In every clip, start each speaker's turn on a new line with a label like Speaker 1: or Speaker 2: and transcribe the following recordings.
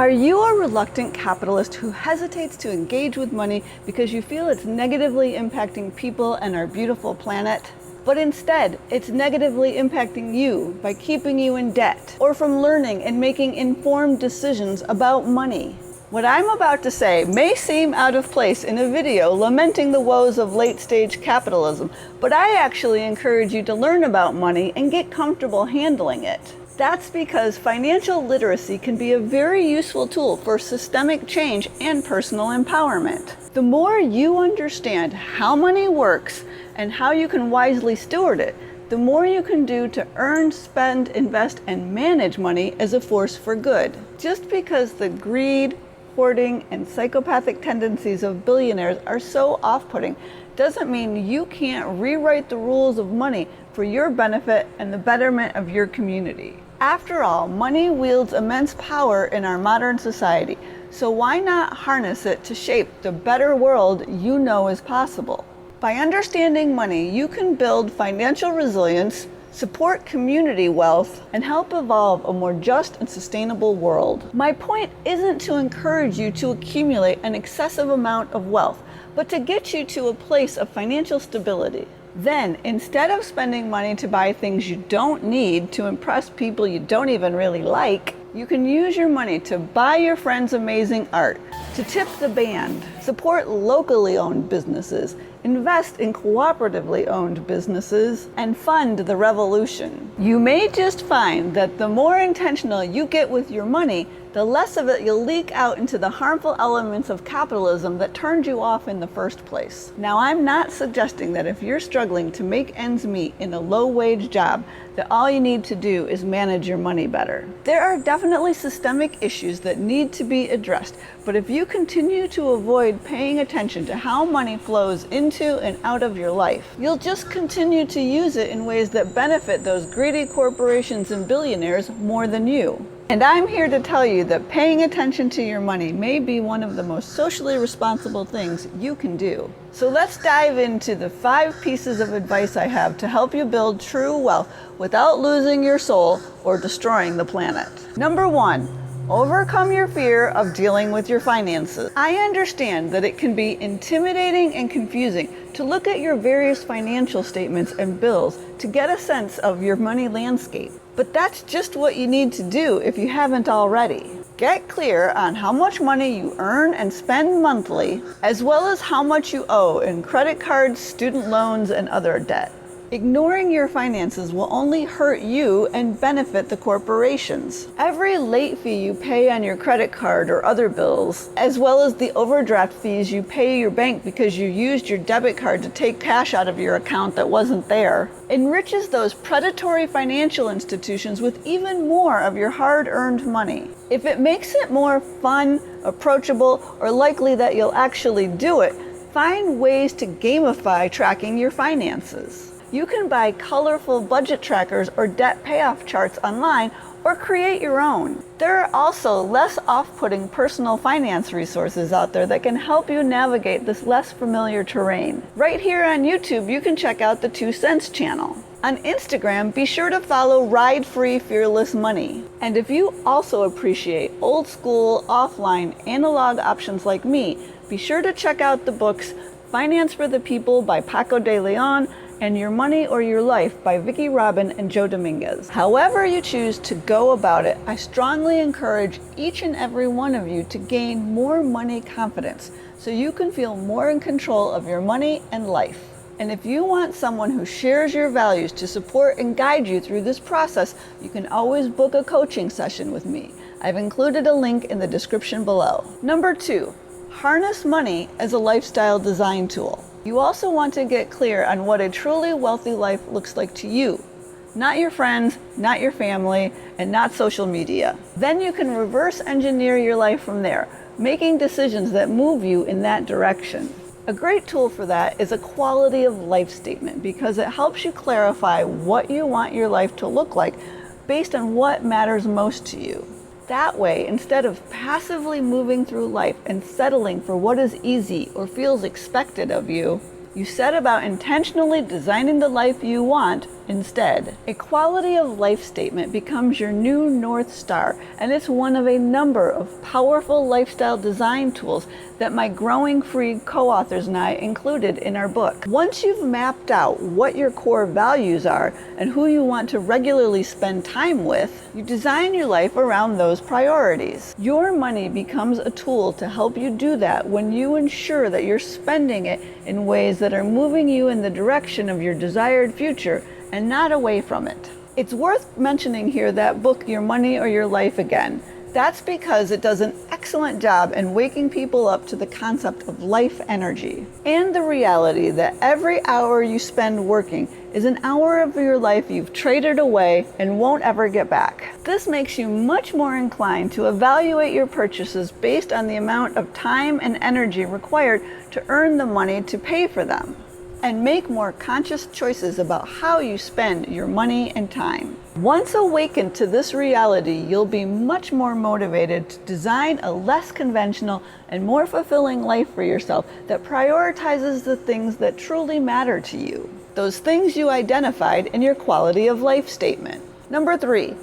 Speaker 1: Are you a reluctant capitalist who hesitates to engage with money because you feel it's negatively impacting people and our beautiful planet? But instead, it's negatively impacting you by keeping you in debt or from learning and making informed decisions about money. What I'm about to say may seem out of place in a video lamenting the woes of late-stage capitalism, but I actually encourage you to learn about money and get comfortable handling it. That's because financial literacy can be a very useful tool for systemic change and personal empowerment. The more you understand how money works and how you can wisely steward it, the more you can do to earn, spend, invest, and manage money as a force for good. Just because the greed, hoarding, and psychopathic tendencies of billionaires are so off-putting doesn't mean you can't rewrite the rules of money for your benefit and the betterment of your community. After all, money wields immense power in our modern society, so why not harness it to shape the better world you know is possible? By understanding money, you can build financial resilience, support community wealth, and help evolve a more just and sustainable world. My point isn't to encourage you to accumulate an excessive amount of wealth, but to get you to a place of financial stability. Then, instead of spending money to buy things you don't need to impress people you don't even really like, you can use your money to buy your friends amazing art, to tip the band, support locally owned businesses, invest in cooperatively owned businesses, and fund the revolution. You may just find that the more intentional you get with your money, the less of it you'll leak out into the harmful elements of capitalism that turned you off in the first place. Now, I'm not suggesting that if you're struggling to make ends meet in a low-wage job, that all you need to do is manage your money better. There are definitely systemic issues that need to be addressed, but if you continue to avoid paying attention to how money flows into and out of your life, you'll just continue to use it in ways that benefit those greedy corporations and billionaires more than you. And I'm here to tell you that paying attention to your money may be one of the most socially responsible things you can do. So let's dive into the 5 pieces of advice I have to help you build true wealth without losing your soul or destroying the planet. Number 1, overcome your fear of dealing with your finances. I understand that it can be intimidating and confusing to look at your various financial statements and bills to get a sense of your money landscape. But that's just what you need to do if you haven't already. Get clear on how much money you earn and spend monthly, as well as how much you owe in credit cards, student loans, and other debt. Ignoring your finances will only hurt you and benefit the corporations. Every late fee you pay on your credit card or other bills, as well as the overdraft fees you pay your bank because you used your debit card to take cash out of your account that wasn't there, enriches those predatory financial institutions with even more of your hard-earned money. If it makes it more fun, approachable, or likely that you'll actually do it, find ways to gamify tracking your finances. You can buy colorful budget trackers or debt payoff charts online or create your own. There are also less off-putting personal finance resources out there that can help you navigate this less familiar terrain. Right here on YouTube, you can check out the 2 Cents channel. On Instagram, be sure to follow Ride Free Fearless Money. And if you also appreciate old school, offline, analog options like me, be sure to check out the books Finance for the People by Paco de Leon and Your Money or Your Life by Vicki Robin and Joe Dominguez. However you choose to go about it, I strongly encourage each and every one of you to gain more money confidence so you can feel more in control of your money and life. And if you want someone who shares your values to support and guide you through this process, you can always book a coaching session with me. I've included a link in the description below. Number 2, harness money as a lifestyle design tool. You also want to get clear on what a truly wealthy life looks like to you, not your friends, not your family, and not social media. Then you can reverse engineer your life from there, making decisions that move you in that direction. A great tool for that is a quality of life statement because it helps you clarify what you want your life to look like based on what matters most to you. That way, instead of passively moving through life and settling for what is easy or feels expected of you, you set about intentionally designing the life you want instead. A quality of life statement becomes your new North Star, and it's one of a number of powerful lifestyle design tools that my Growing Free co-authors and I included in our book. Once you've mapped out what your core values are and who you want to regularly spend time with, you design your life around those priorities. Your money becomes a tool to help you do that when you ensure that you're spending it in ways that are moving you in the direction of your desired future and not away from it. It's worth mentioning here that book, Your Money or Your Life Again. That's because it does an excellent job in waking people up to the concept of life energy and the reality that every hour you spend working is an hour of your life you've traded away and won't ever get back. This makes you much more inclined to evaluate your purchases based on the amount of time and energy required to earn the money to pay for them, and make more conscious choices about how you spend your money and time. Once awakened to this reality, you'll be much more motivated to design a less conventional and more fulfilling life for yourself that prioritizes the things that truly matter to you. Those things you identified in your quality of life statement. Number 3,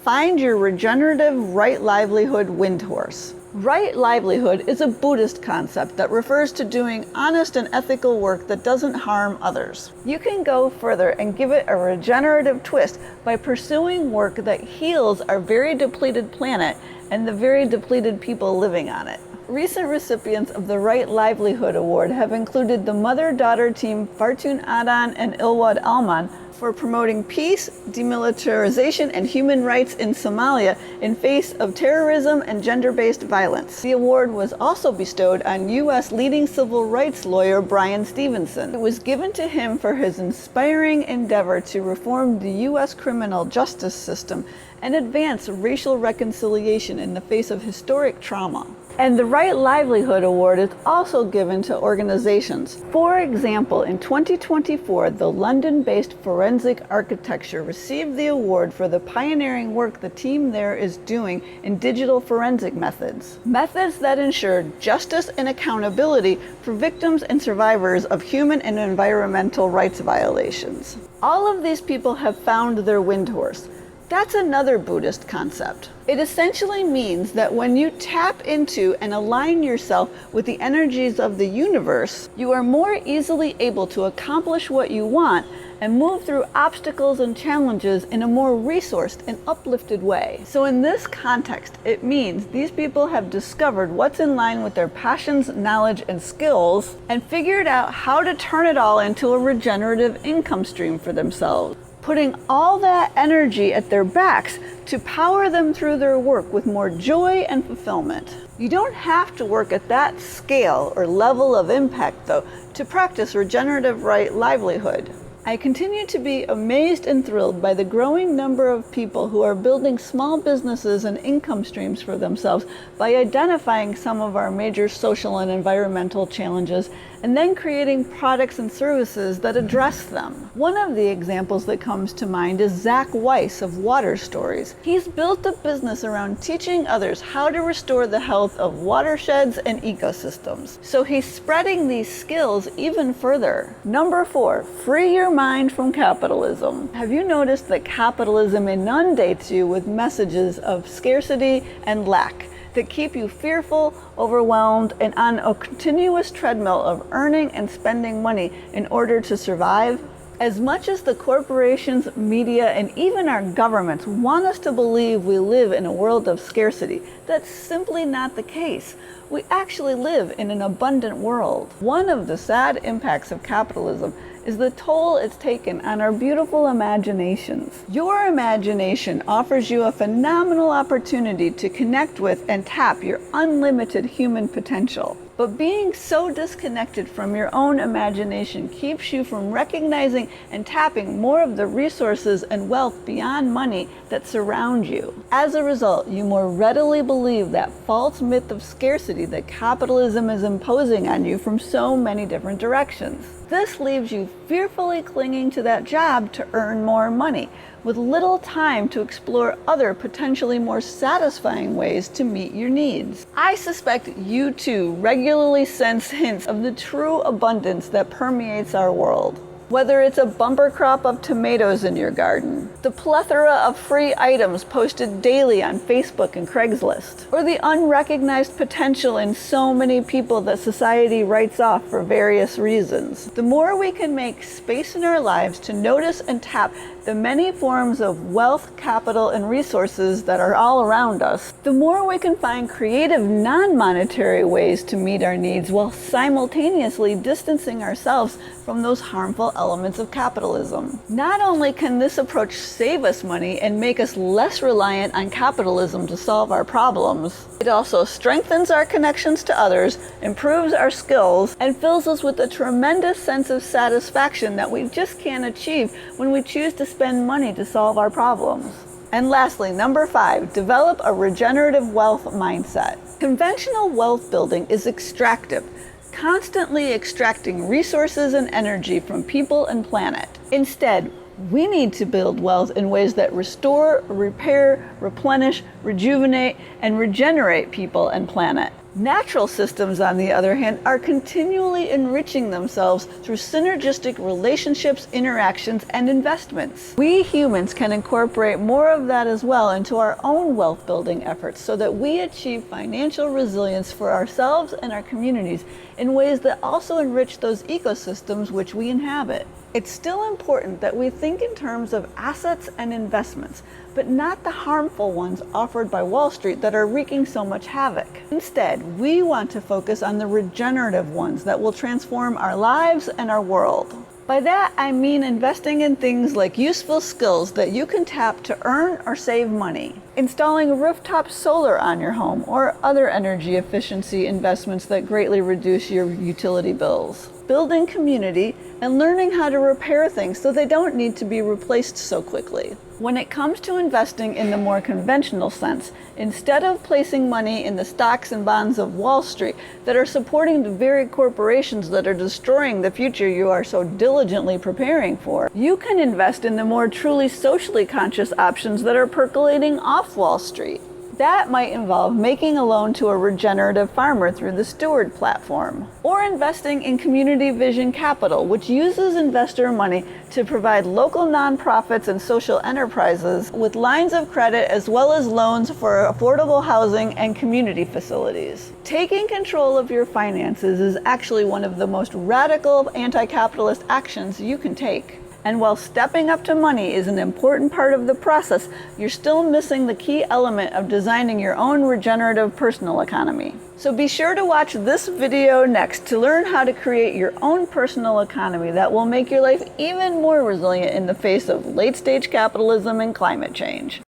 Speaker 1: find your regenerative right livelihood wind horse. Right livelihood is a Buddhist concept that refers to doing honest and ethical work that doesn't harm others. You can go further and give it a regenerative twist by pursuing work that heals our very depleted planet and the very depleted people living on it. Recent recipients of the Right Livelihood Award have included the mother-daughter team Fartun Adan and Ilwad Alman for promoting peace, demilitarization, and human rights in Somalia in face of terrorism and gender-based violence. The award was also bestowed on U.S. leading civil rights lawyer Brian Stevenson. It was given to him for his inspiring endeavor to reform the U.S. criminal justice system and advance racial reconciliation in the face of historic trauma. And the Right Livelihood Award is also given to organizations. For example, in 2024, the London-based Forensic Architecture received the award for the pioneering work the team there is doing in digital forensic methods. Methods that ensure justice and accountability for victims and survivors of human and environmental rights violations. All of these people have found their wind horse. That's another Buddhist concept. It essentially means that when you tap into and align yourself with the energies of the universe, you are more easily able to accomplish what you want and move through obstacles and challenges in a more resourced and uplifted way. So in this context, it means these people have discovered what's in line with their passions, knowledge, and skills, and figured out how to turn it all into a regenerative income stream for themselves, putting all that energy at their backs to power them through their work with more joy and fulfillment. You don't have to work at that scale or level of impact, though, to practice regenerative right livelihood. I continue to be amazed and thrilled by the growing number of people who are building small businesses and income streams for themselves by identifying some of our major social and environmental challenges and then creating products and services that address them. One of the examples that comes to mind is Zach Weiss of Water Stories. He's built a business around teaching others how to restore the health of watersheds and ecosystems. So he's spreading these skills even further. Number 4, free your mind from capitalism. Have you noticed that capitalism inundates you with messages of scarcity and lack that keep you fearful, overwhelmed, and on a continuous treadmill of earning and spending money in order to survive? As much as the corporations, media, and even our governments want us to believe we live in a world of scarcity, that's simply not the case. We actually live in an abundant world. One of the sad impacts of capitalism is the toll it's taken on our beautiful imaginations. Your imagination offers you a phenomenal opportunity to connect with and tap your unlimited human potential. But being so disconnected from your own imagination keeps you from recognizing and tapping more of the resources and wealth beyond money that surround you. As a result, you more readily believe that false myth of scarcity that capitalism is imposing on you from so many different directions. This leaves you fearfully clinging to that job to earn more money, with little time to explore other potentially more satisfying ways to meet your needs. I suspect you too regularly sense hints of the true abundance that permeates our world. Whether it's a bumper crop of tomatoes in your garden, the plethora of free items posted daily on Facebook and Craigslist, or the unrecognized potential in so many people that society writes off for various reasons. The more we can make space in our lives to notice and tap the many forms of wealth, capital, and resources that are all around us, the more we can find creative non-monetary ways to meet our needs while simultaneously distancing ourselves from those harmful elements of capitalism. Not only can this approach save us money and make us less reliant on capitalism to solve our problems, it also strengthens our connections to others, improves our skills, and fills us with a tremendous sense of satisfaction that we just can't achieve when we choose to spend money to solve our problems. And lastly, number 5, develop a regenerative wealth mindset. Conventional wealth building is extractive, constantly extracting resources and energy from people and planet. Instead, we need to build wealth in ways that restore, repair, replenish, rejuvenate, and regenerate people and planet. Natural systems, on the other hand, are continually enriching themselves through synergistic relationships, interactions, and investments. We humans can incorporate more of that as well into our own wealth building efforts so that we achieve financial resilience for ourselves and our communities in ways that also enrich those ecosystems which we inhabit. It's still important that we think in terms of assets and investments, but not the harmful ones offered by Wall Street that are wreaking so much havoc. Instead, we want to focus on the regenerative ones that will transform our lives and our world. By that, I mean investing in things like useful skills that you can tap to earn or save money, installing rooftop solar on your home, or other energy efficiency investments that greatly reduce your utility bills, building community, and learning how to repair things so they don't need to be replaced so quickly. When it comes to investing in the more conventional sense, instead of placing money in the stocks and bonds of Wall Street that are supporting the very corporations that are destroying the future you are so diligently preparing for, you can invest in the more truly socially conscious options that are percolating off Wall Street. That might involve making a loan to a regenerative farmer through the Steward platform, or investing in Community Vision Capital, which uses investor money to provide local nonprofits and social enterprises with lines of credit as well as loans for affordable housing and community facilities. Taking control of your finances is actually one of the most radical anti-capitalist actions you can take. And while stepping up to money is an important part of the process, you're still missing the key element of designing your own regenerative personal economy. So be sure to watch this video next to learn how to create your own personal economy that will make your life even more resilient in the face of late-stage capitalism and climate change.